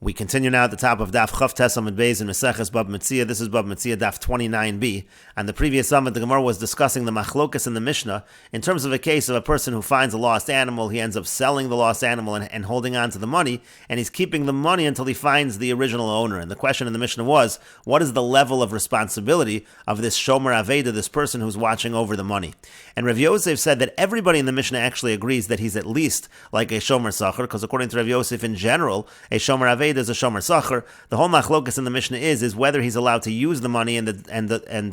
We continue now at the top of Daf Yomi Gemara in Meseches Bava Metzia. This is Bava Metzia Daf 29b. And the previous summit, the Gemara was discussing the machlokas in the Mishnah in terms of a case of a person who finds a lost animal. He ends up selling the lost animal and holding on to the money, and he's keeping the money until he finds the original owner. And the question in the Mishnah was, what is the level of responsibility of this Shomer Aveda, this person who's watching over the money? And Rav Yosef said that everybody in the Mishnah actually agrees that he's at least like a Shomer Sachar, because according to Rav Yosef, in general, a Shomer Aveda is a Shomer Sachar. The whole machlokas in the Mishnah is whether he's allowed to use the money and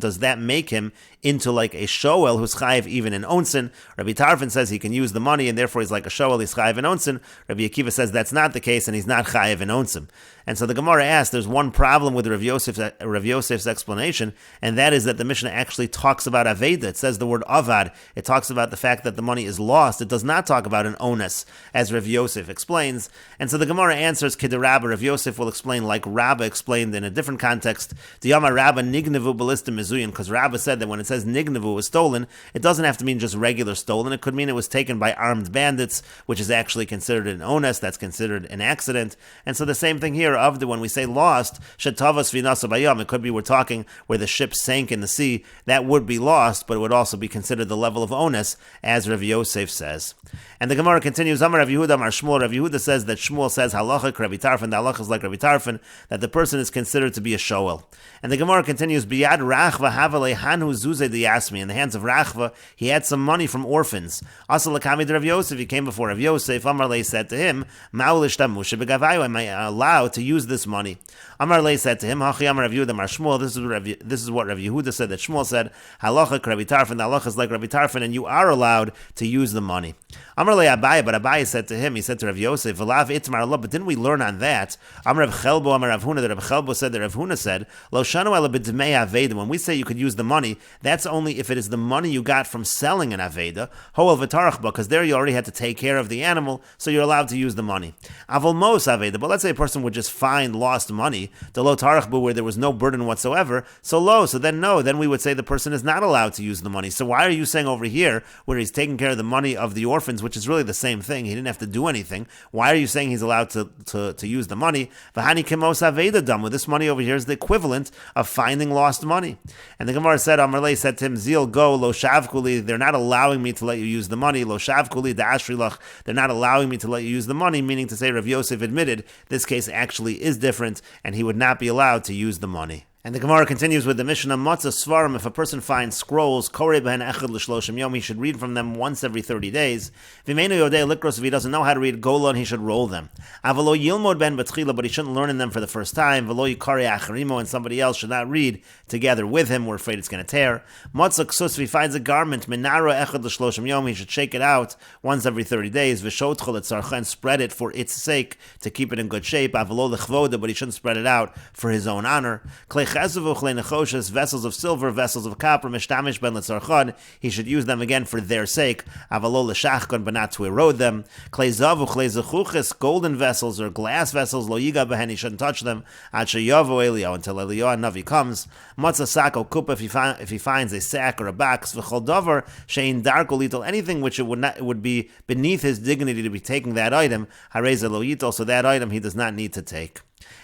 does that make him into like a shoel who's chayiv even in onsen. Rabbi Tarfon says he can use the money and therefore he's like a shoel, he's chayiv in onsen. Rabbi Akiva says that's not the case and he's not chayiv in onsen. And so the Gemara asks, there's one problem with Rav Yosef's explanation, and that is that the Mishnah actually talks about Aveda. It says the word avad. It talks about the fact that the money is lost. It does not talk about an onus, as Rav Yosef explains. And so the Gemara answers Kiderabba. Rav Yosef will explain like Rabba explained in a different context. Diyama Rabba nignevu balistim mezuyin, because Rabba said that when it says nignevu was stolen, it doesn't have to mean just regular stolen. It could mean it was taken by armed bandits, which is actually considered an onus. That's considered an accident. And so the same thing here. When we say lost, shetavas vinasa bayam, it could be we're talking where the ship sank in the sea. That would be lost, but it would also be considered the level of onus, as Rav Yosef says. And the Gemara continues, Amar Rav Yehuda, Amar Shmuel. Rav Yehuda says that Shmuel says halacha Rabbi Tarfon, the halacha is like Rabbi Tarfon, that the person is considered to be a shoel. And the Gemara continues, Biyad Rachva havale hanhu zuze diyasmi. In the hands of Rachva, he had some money from orphans. Asa lakami de Rav Yosef, he came before Rav Yosef. Amar Lei said to him, Ma'ulish tamusha begavayu, am I allowed to use this money? Amar Lei said to him, Hachi Amar Rav Yehuda, Amar Shmuel. This is what Rav Yehuda said, that Shmuel said, halacha Rabbi Tarfon, the halacha is like Rabbi Tarfon, and you are allowed to use the money. Amar Lei Abaye, but Abaye said to him, he said to Rav Yosef, V'lav itmar Allah, but didn't we learn on that? Amar Rav Chelbo, Amar Rav Huna, that Rav Chelbo said that Rav Huna said, Lo shanu ala b'dmei aveda. When we say you could use the money, that's only if it is the money you got from selling an aveda. Hoel v'tarachba, because there you already had to take care of the animal, so you're allowed to use the money. Avol mos aveda, but let's say a person would just find lost money, the lo tarachba, where there was no burden whatsoever, so then we would say the person is not allowed to use the money. So why are you saying over here, where he's taking care of the money of the orphans, which is really the same thing, he didn't have to do anything, why are you saying he's allowed to use the money? V'hani kemos aveda damu, this money over here is the equivalent of finding lost money. And the Gemara said, Amarle said to him, Zil go, lo shavkuli, they're not allowing me to let you use the money, lo shavkuli da ashrilach, they're not allowing me to let you use the money, meaning to say Rav Yosef admitted this case actually is different, and he would not be allowed to use the money. And the Gemara continues with the Mishnah, Matzah Svarim, if a person finds scrolls, Korei behen echad l'shloshim yom, he should read from them once every 30 days. V'meinu yodei likros, if he doesn't know how to read Golon, he should roll them. Avalo yilmod ben b'tchila, but he shouldn't learn in them for the first time. V'lo yikarei acharimo, and somebody else should not read together with him, we're afraid it's going to tear. Matzah ksus, if he finds a garment, Menara echad l'shloshim yom, he should shake it out once every 30 days. V'shotchol et tzarchen, spread it for its sake, to keep it in good shape. Avalo l'chvoda, but he shouldn't spread it out for his own honor. Vessels of silver, vessels of copper, mishtamish ben letzarchon, he should use them again for their sake, avalo l'shachkon, but not to erode them. Klei zavu, klei zechuches, golden vessels or glass vessels, lo yiga behen, he shouldn't touch them, ad sheyavo Eliyahu, until Eliyahu Navi comes. Matzah sako kupa, if he finds a sack or a box, v'chol davar, shein darko lital, anything which it would be beneath his dignity to be taking that item, hareza lo yital, so that item he does not need to take.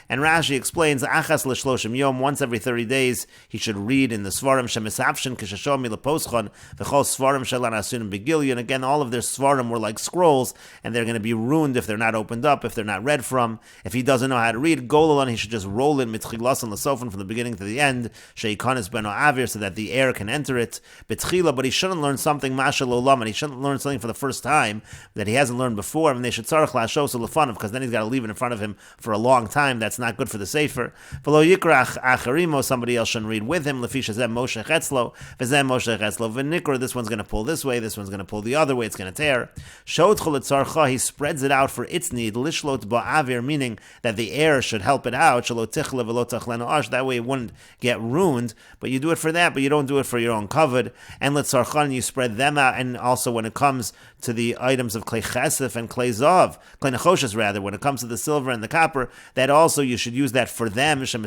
And Rashi explains, Achas l'shloshim yom, once every 30 days, he should read in the Svarim Shemesavshin Kishashom Milaposchon, V'chol Svarim Shalan Asunim Begilyon. And again, all of their Svarim were like scrolls, and they're going to be ruined if they're not opened up, if they're not read from. If he doesn't know how to read Gololon, he should just roll it Mitchilasan L'sofan from the beginning to the end, Sheikonis Beno Avir, so that the air can enter it. Betchila, but he shouldn't learn something Mashal Olam, and he shouldn't learn something for the first time that he hasn't learned before, and they should Tzarech Lashos Lefanov, because then he's got to leave it in front of him for a long time. That's not good for the Sefer. V'lo yikrach acharimo, somebody else shouldn't read with him. Lefisha zem Moshe Chetzlo, v'zem Moshe Chetzlo v'nikra. This one's going to pull this way, this one's going to pull the other way, it's going to tear. Shotchol etzarcha, he spreads it out for its need. Lishlot ba'avir, meaning that the air should help it out. Shalo tichle v'lo tachleno ash, that way it wouldn't get ruined. But you do it for that, but you don't do it for your own kavod. And letzarchan, you spread them out. And also when it comes to the items of klei chesef and klei zav, klei nechoshes rather, when it comes to the silver and the copper, that also you should use that for them, because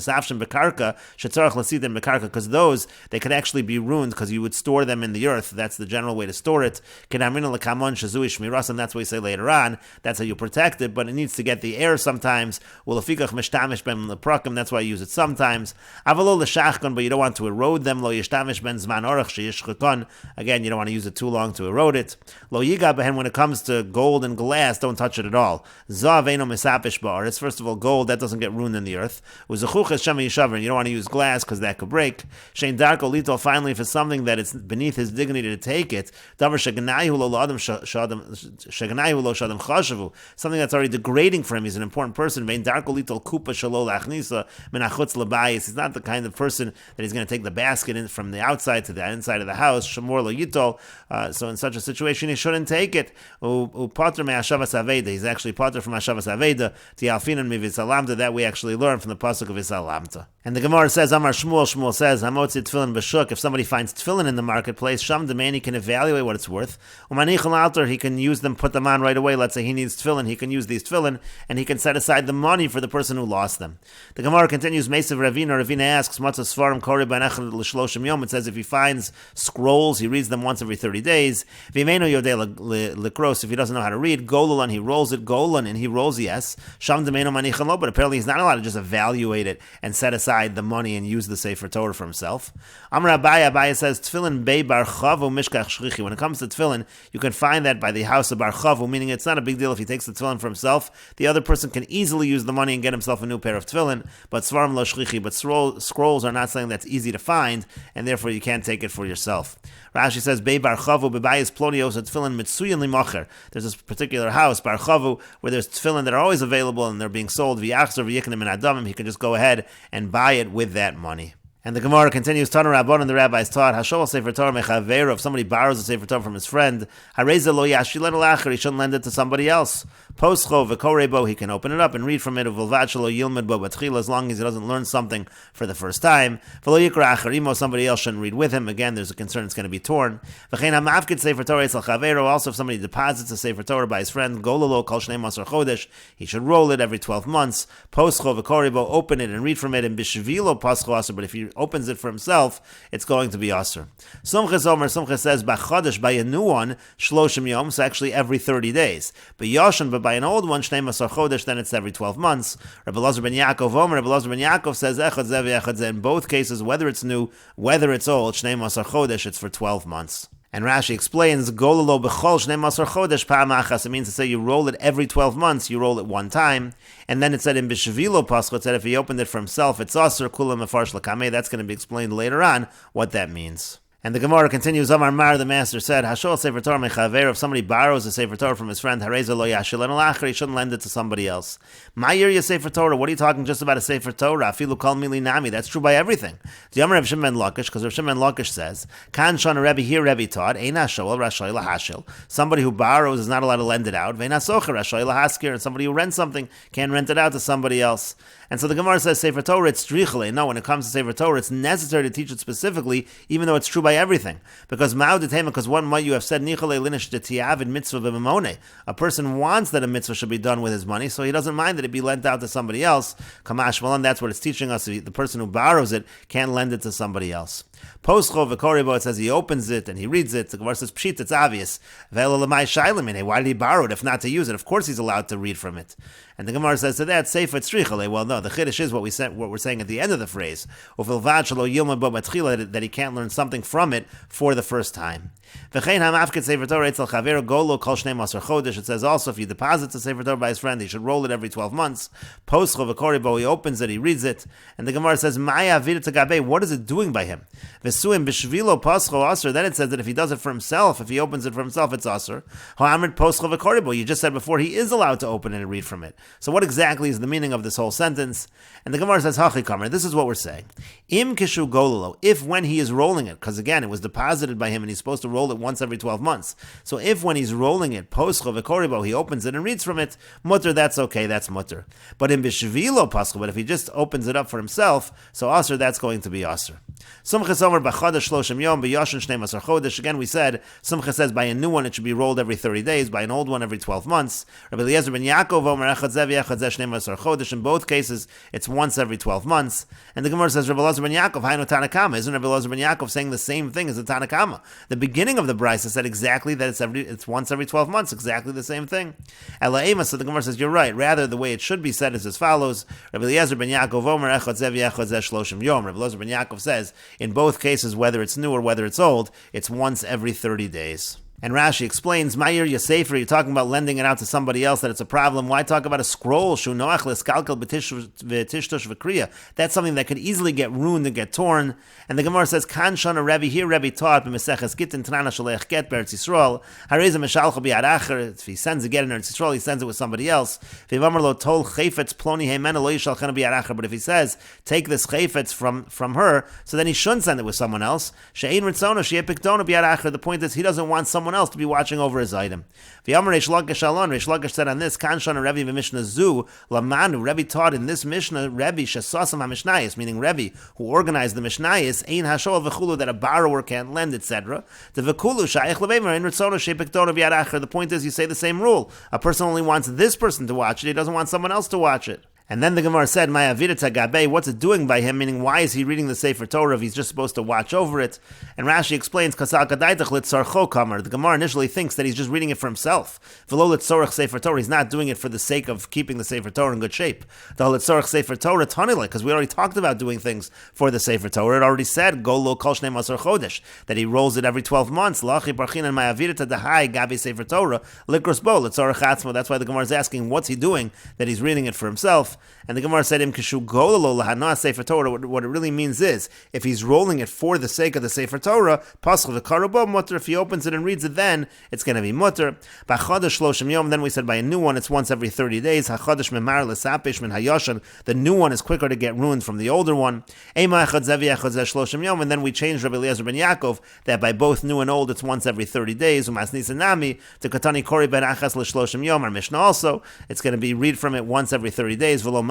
those, they could actually be ruined because you would store them in the earth. That's the general way to store it. And that's what we say later on. That's how you protect it, but it needs to get the air sometimes. That's why you use it sometimes. But you don't want to erode them. Again, you don't want to use it too long to erode it. When it comes to gold and glass, don't touch it at all. It's first of all gold, that doesn't get ruined in the earth. You don't want to use glass because that could break. Finally, if it's something that it's beneath his dignity to take it, something that's already degrading for him. He's an important person. He's not the kind of person that he's going to take the basket in from the outside to the inside of the house. So in such a situation, he shouldn't take it. He's actually pater from Hashavas Aveda. That we actually learn from the pasuk of Isalamta. And the Gemara says, Amar Shmuel says, Hamotzi tefillin b'shuk. If somebody finds tefillin in the marketplace, Sham Deman, he can evaluate what it's worth. Umanichel altar, he can use them, put them on right away. Let's say he needs tefillin, he can use these tefillin, and he can set aside the money for the person who lost them. The Gemara continues, Mesav Ravina asks, Matzah Svarim Kori Banechad L'Shloshim Yom. It says if he finds scrolls, he reads them once every 30 days. V'imeno Yodei L'Kros, if he doesn't know how to read, Golulan, he rolls it, Golan, and he rolls yes. Sham Demeno Manichel Lo, but apparently he's not allowed to just evaluate it and set aside the money and use the Sefer Torah for himself. Amar Abaya says, Tefillin Bei Bar Chavu Mishkach Shrichi. When it comes to tefillin, you can find that by the house of Bar Chavu, meaning it's not a big deal if he takes the tefillin for himself. The other person can easily use the money and get himself a new pair of tefillin, but Svarim Lo Shrichi, but scrolls are not something that's easy to find, and therefore you can't take it for yourself. Rashi says, Bei Bar Chavu Bebayis Plonios Tefillin Mitzuyin Limacher. There's this particular house, Bar Chavu, where there's tefillin that are always available and they're being sold v'yachzor v'yiknim and adamim. He can just go ahead and buy it with that money. And the Gemara continues, Tana Rabban, and the rabbis taught, Hashol Sefer Torah mechaveiro, if somebody borrows a Sefer Torah from his friend, Hareza lo yashilen alacher, he shouldn't lend it to somebody else. Poscho v'korebo, he can open it up and read from it, uvulvad shelo yilmed bo batchila, as long as he doesn't learn something for the first time. V'lo yikra acherimo, somebody else shouldn't read with him. Again, there's a concern it's going to be torn. V'chein hamafkid Sefer Torah etzal chaveiro, also if somebody deposits a Sefer Torah by his friend, gololo kol shnei masar chodesh, he should roll it every 12 months. Poscho v'korebo, open it and read from it, and bishvilo pascho aser, but if he opens it for himself, it's going to be aser. Sumcha says, B'chodesh, by a new one, shloshim yom, so actually every 30 days. But by an old one, shnei masar chodesh, then it's every 12 months. Rabbi Elazar ben Yaakov says, echad zeh v'echad zeh, in both cases, whether it's new, whether it's old, shnei masar chodesh, it's for 12 months. And Rashi explains, Gololo b'chol shnei masar chodesh pa'amachas. It means to say you roll it every 12 months, you roll it one time. And then it said in Bishvilo Pascha, it said if he opened it for himself, it's aser kula mefarsh l'kameh. That's going to be explained later on what that means. And the Gemara continues, Amar Mar, the master said, Hashol Sefer Torah mechaver, if somebody borrows a Sefer Torah from his friend, Hareza lo yashilen alacher, he shouldn't lend it to somebody else. Ma'ir ya Sefer Torah, what are you talking just about a Sefer Torah? Afilu kol mili nami, that's true by everything. The Amar Reb Shimon ben Lakish, because Reb Shimon ben Lakish says, Kan shana Rebbe, here Rebbe taught, Eina shoel rashay lahashil, somebody who borrows is not allowed to lend it out, Ve'ena socher rashay lahaskir, and somebody who rents something can't rent it out to somebody else. And so the Gemara says, Sefer Torah, it's strichele. No, when it comes to Sefer Torah, it's necessary to teach it specifically, even though it's true by everything. Because one might you have said, a person wants that a mitzvah should be done with his money, so he doesn't mind that it be lent out to somebody else. Kamash Malan, that's what it's teaching us. The person who borrows it can't lend it to somebody else. Poscho v'koribo, it says he opens it and he reads it. The Gemara says, Pshit, it's obvious. Why did he borrow it if not to use it? Of course he's allowed to read from it. And the Gemara says to that, Sefer Tzrichale. Well, no, the Chiddush is what we're saying at the end of the phrase, that he can't learn something from it for the first time. It says also, if you deposit the Sefer Torah by his friend, he should roll it every 12 months. He opens it, he reads it, and the Gemara says, what is it doing by him? Then it says that if he does it for himself, if he opens it for himself, it's aser. You just said before he is allowed to open it and read from it. So what exactly is the meaning of this whole sentence? And the Gemara says, this is what we're saying. If when he is rolling it, because again, it was deposited by him and he's supposed to roll it once every 12 months. So if when he's rolling it, he opens it and reads from it, mutter, that's okay, that's mutter. But in bishvilo pascha, but if he just opens it up for himself, so aser, that's going to be aser. Sumchas Omer b'chodesh shloshim yom b'yoshin shnei masar chodesh. Again, we said Sumchas says by a new one it should be rolled every 30 days, by an old one every 12 months. Rabbi Eliezer ben Yaakov Omer echad zeh v'echad zeh shnei masar chodesh. In both cases, it's once every 12 months. And the Gemara says Rabbi Eliezer ben Yaakov hainu Tanakama. Isn't Rabbi Eliezer ben Yaakov saying the same thing as the Tanakama? The beginning of the Brisa said exactly that it's once every 12 months, exactly the same thing. Elaima, so the Gemara says you're right. Rather, the way it should be said is as follows: Rabbi Eliezer ben Yaakov Omer echad zeh v'echad zeh shloshim yom. Rabbi Eliezer ben Yaakov says in both cases, whether it's new or whether it's old, it's once every 30 days. And Rashi explains, Ma'ir Yosefri, you're talking about lending it out to somebody else, that it's a problem. Why talk about a scroll? Shu noach leskalkel v'tishtosh v'kriya. That's something that could easily get ruined and get torn. And the Gemara says, Kan shana Rebbe, here Rebbe taught, Meseches Gittin Tanana Shalech Get Beretz Yisrael, Hareza Meshalcha B'yad Acher, if he sends a get in Eretz Yisrael, he sends it with somebody else. V'yvamar lo tol chayfetz ploni heimena lo yishalchena b'yad acher. But if he says, take this chayfetz from her, so then he shouldn't send it with someone else. She'ein ritzona, she'e pikdona b'yad acher. The point is, he doesn't want someone else to be watching over his item. V'yamar Reish Lakish alon, Reish Lakish said on this, Kan shana Rebbe v'mishnah zu, lamanu, Rebbe taught in this Mishnah, Rebbe shesasam ha-mishnayis, meaning Rebbe, who organized the mishnayis, ein hashol v'chulu, that a borrower can't lend, etc. The v'kulu shayich levemer, ein ritzona, she'e pikdona b'yad acher. The point is, you say the same rule. A person only wants this person to watch it, he doesn't want someone else to watch it. And then the Gemara said, Maya Vidita Gabe, what's it doing by him? Meaning, why is he reading the Sefer Torah if he's just supposed to watch over it? And Rashi explains, Kasal Kadaitach Litzarcho Kamar. The Gemara initially thinks that he's just reading it for himself. V'lo Litzorach Sefer Torah. He's not doing it for the sake of keeping the Sefer Torah in good shape. The Litzorach Sefer Torah Tanile, because we already talked about doing things for the Sefer Torah. It already said, Go lo kol shnei masar chodesh, that he rolls it every 12 months. Lachi Parchin and Maya Vidita Dahai Gabi Sefer Torah Likros Bo Litzorach Atzmo. That's why the Gemara is asking, what's he doing that he's reading it for himself? And the Gemara said, Sefer Torah. What it really means is, if he's rolling it for the sake of the Sefer Torah, if he opens it and reads it, then it's going to be mutter. Then we said by a new one, it's once every 30 days. The new one is quicker to get ruined from the older one. And then we changed Rabbi Eliezer ben Yaakov that by both new and old, it's once every 30 days. Our Mishnah also, it's going to be read from it once every 30 days. Our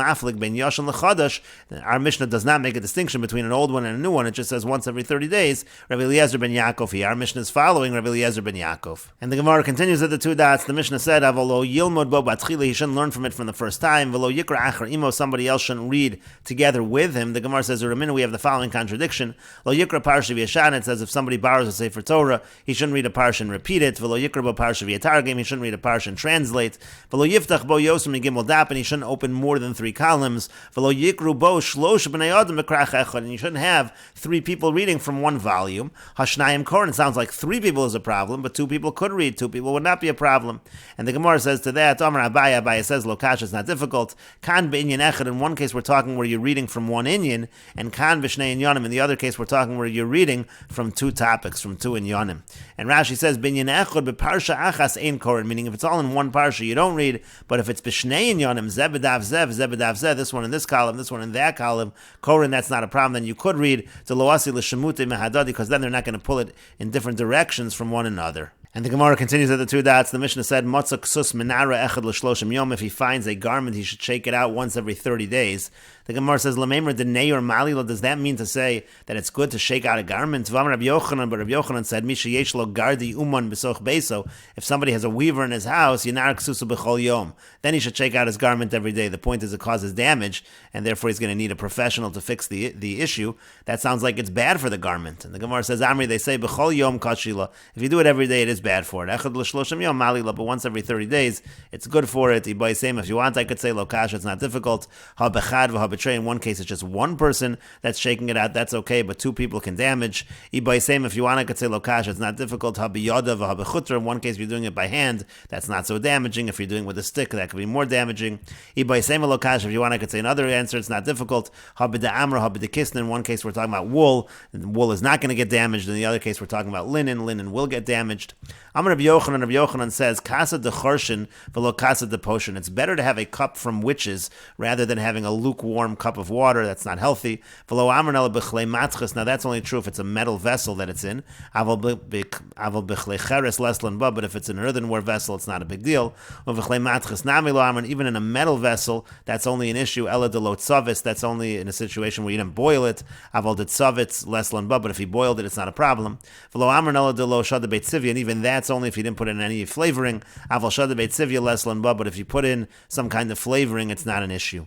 Mishnah does not make a distinction between an old one and a new one. It just says once every 30 days. Rabbi Eliezer ben Yaakov here. Our Mishnah is following Rabbi Eliezer ben Yaakov. And the Gemara continues at the two dots. The Mishnah said, Avolo yilmod bo batchila, he shouldn't learn from it from the first time. Velo yikra acher imo, somebody else shouldn't read together with him. The Gemara says, Uramina, we have the following contradiction. Lo yikra parsha v'yashan, it says if somebody borrows a Sefer Torah, he shouldn't read a parsha and repeat it. Velo yikra bo parsha v'yatargim, he shouldn't read a parsha and translate. Velo yiftach bo yosem gimel dap, and he shouldn't open more than 3 columns. Velo yikru bo shlosh b'nei adam b'krach echad, and you shouldn't have 3 people reading from one volume. Hashnayim korin, it sounds like 3 people is a problem, but 2 people could read. 2 people would not be a problem. And the Gemara says to that, Amar Abaya says, Lokash is not difficult. Kan b'inyan echad, in one case we're talking where you're reading from one inyan, and kan b'shnei inyanim, in the other case we're talking where you're reading from 2 topics, from 2 inyanim. And Rashi says, b'inyan echad b'parsha achas ein korin, meaning if it's all in one parsha, you don't read, but if it's b'shnei inyanim, zebedaf zeh, this one in this column, this one in that column, korin, that's not a problem, then you could read to loasi l'shemute mehadadi, because then they're not going to pull it in different directions from one another. And the Gemara continues at the 2 dots. The Mishnah said, Matzah ksus menara echad l'shloshim yom. If he finds a garment, he should shake it out once every 30 days. The Gemara says, Lamemer denei or malila. Does that mean to say that it's good to shake out a garment? V'amar Rabbi Yochanan, but Rabbi Yochanan said, Misha yesh lo gardi uman b'soch beso. If somebody has a weaver in his house, yinar ksusu b'chol yom, then he should shake out his garment every day. The point is it causes damage, and therefore he's going to need a professional to fix the issue. That sounds like it's bad for the garment. And the Gemara says, Amri, they say, b'chol yom kashila. If you do it every day, it is bad for it. Echad l'shloshim yom malila, but once every 30 days, it's good for it. If you want, I could say lokash, it's not difficult. Ha bechad v'ha betray. In one case, it's just one person that's shaking it out, that's okay, but 2 people can damage. If you want, I could say lokash, it's not difficult. Ha b'yoda v'ha b'chutra. In one case, if you're doing it by hand, that's not so damaging. If you're doing it with a stick, that could be more damaging. Lokash, if you want, I could say another answer, it's not difficult. Ha b'da'amra, ha b'da'kisna. In one case, we're talking about wool, and wool is not going to get damaged. In the other case, we're talking about linen. Linen will get damaged. Amar Rabbi Yochanan says, Kasa de chorshin velo kasa de poshin. It's better to have a cup from witches rather than having a lukewarm cup of water. That's not healthy. Velo amar bechlei matchas. Now that's only true if it's a metal vessel that it's in. Aval bechlei cheres leslan ba. But if it's an earthenware vessel, it's not a big deal. Bechlei matchas nami lo amar. Even in a metal vessel, that's only an issue. Ela de lo tzavis. That's only in a situation where you didn't boil it. Aval de tzavitz leslan ba. But if he boiled it, it's not a problem. Velo amar ela de lo shada beitzivya. And even that's only if you didn't put in any flavoring. Aval shada beitzivya leslan ba. But if you put in some kind of flavoring, it's not an issue.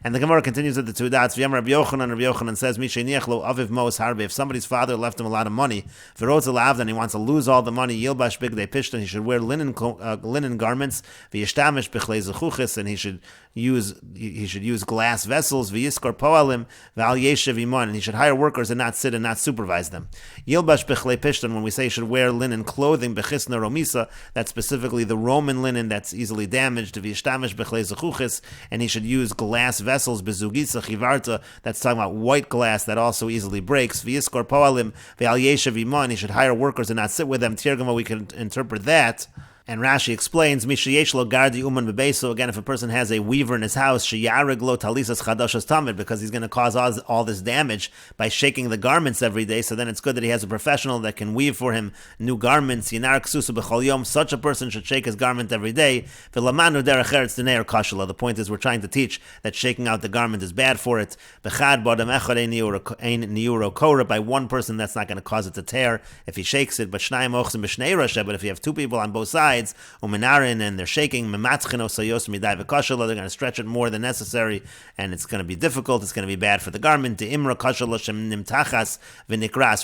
And the Gemara continues with the two dots. Rabbi Yochanan says, if somebody's father left him a lot of money, and he wants to lose all the money, he should wear linen garments, and he should use glass vessels, and he should hire workers and not sit and not supervise them. When we say he should wear linen clothing, that's specifically the Roman linen that's easily damaged, and he should use glass vessels, bezugisa chivarta, that's talking about white glass that also easily breaks. V'yiskor poalim ve'al yeshev iman, he should hire workers and not sit with them. Tirgama, we can interpret that. And Rashi explains, Mishayesh lo gardi uman bebeso. Again, if a person has a weaver in his house, sheyareg lo talisas chadashas tamid, because he's going to cause all this damage by shaking the garments every day. So then it's good that he has a professional that can weave for him new garments. Yinar ksusa b'chol yom. Such a person should shake his garment every day. V'lamanu derech eretz d'nei or kashala. The point is, we're trying to teach that shaking out the garment is bad for it. B'chad b'adam echad ein niuro kora. By one person, that's not going to cause it to tear if he shakes it. But shnayim ochsim b'shnei rasha. But if you have two people on both sides, umenarin, and they're shaking, they're going to stretch it more than necessary, and it's going to be difficult, it's going to be bad for the garment.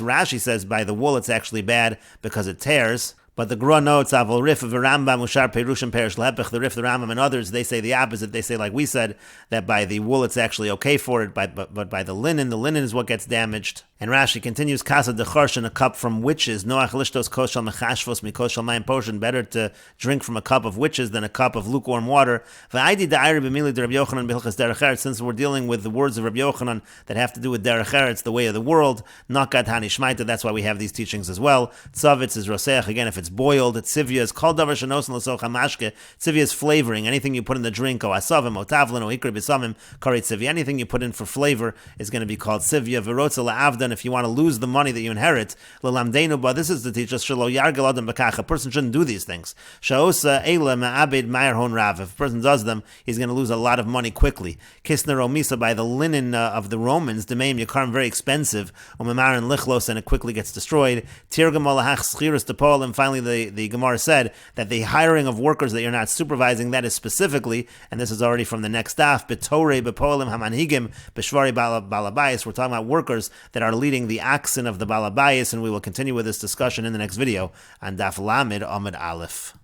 Rashi says by the wool it's actually bad because it tears. But the Gra notes, Avol Rif of Rambam, Ushar Perushim Perish Lepech, the Rif, the Rambam, and others, they say the opposite. They say, like we said, that by the wool it's actually okay for it, but by the linen is what gets damaged. And Rashi continues, Kasa de Chorshin, a cup from witches. Noach Lishtos Koshal Mechashvos Mikoshal Mayim Poshin. Better to drink from a cup of witches than a cup of lukewarm water. V'aidi da'ayri b'mili de Rabbi Yochanan b'hilchas derech eretz. Since we're dealing with the words of Rabbi Yochanan that have to do with derech eretz, the way of the world, Nakat Hani Shmaita, that's why we have these teachings as well. Tzavitz is roseach, again, if it's boiled. Tzivya is called davar shenos l'soch hamashke. Tzivya is flavoring. Anything you put in the drink, o asavim, o tavlin, o ikri b'samim, kari tzivya. Anything you put in for flavor is going to be called tzivya. V'rotza la'avdan, if you want to lose the money that you inherit, l'lamdeinu ba, this is to teach us, shelo yargel adam b'kach. A person shouldn't do these things. Sha'osa eila ma'abed ma'er hon rav. If a person does them, he's going to lose a lot of money quickly. Kisner omisa, by the linen of the Romans, demeim yakarm, very expensive, umemarin lichlos, and it quickly gets destroyed. Tirgam alahach schiras tepol, and finally the Gemara said that the hiring of workers that you're not supervising, that is specifically, and this is already from the next daf, betore bepolim hamanhigim beshvari balabayis. We're talking about workers that are leading the oxen of the balabayis, and we will continue with this discussion in the next video on Daf Lamed Amud Aleph.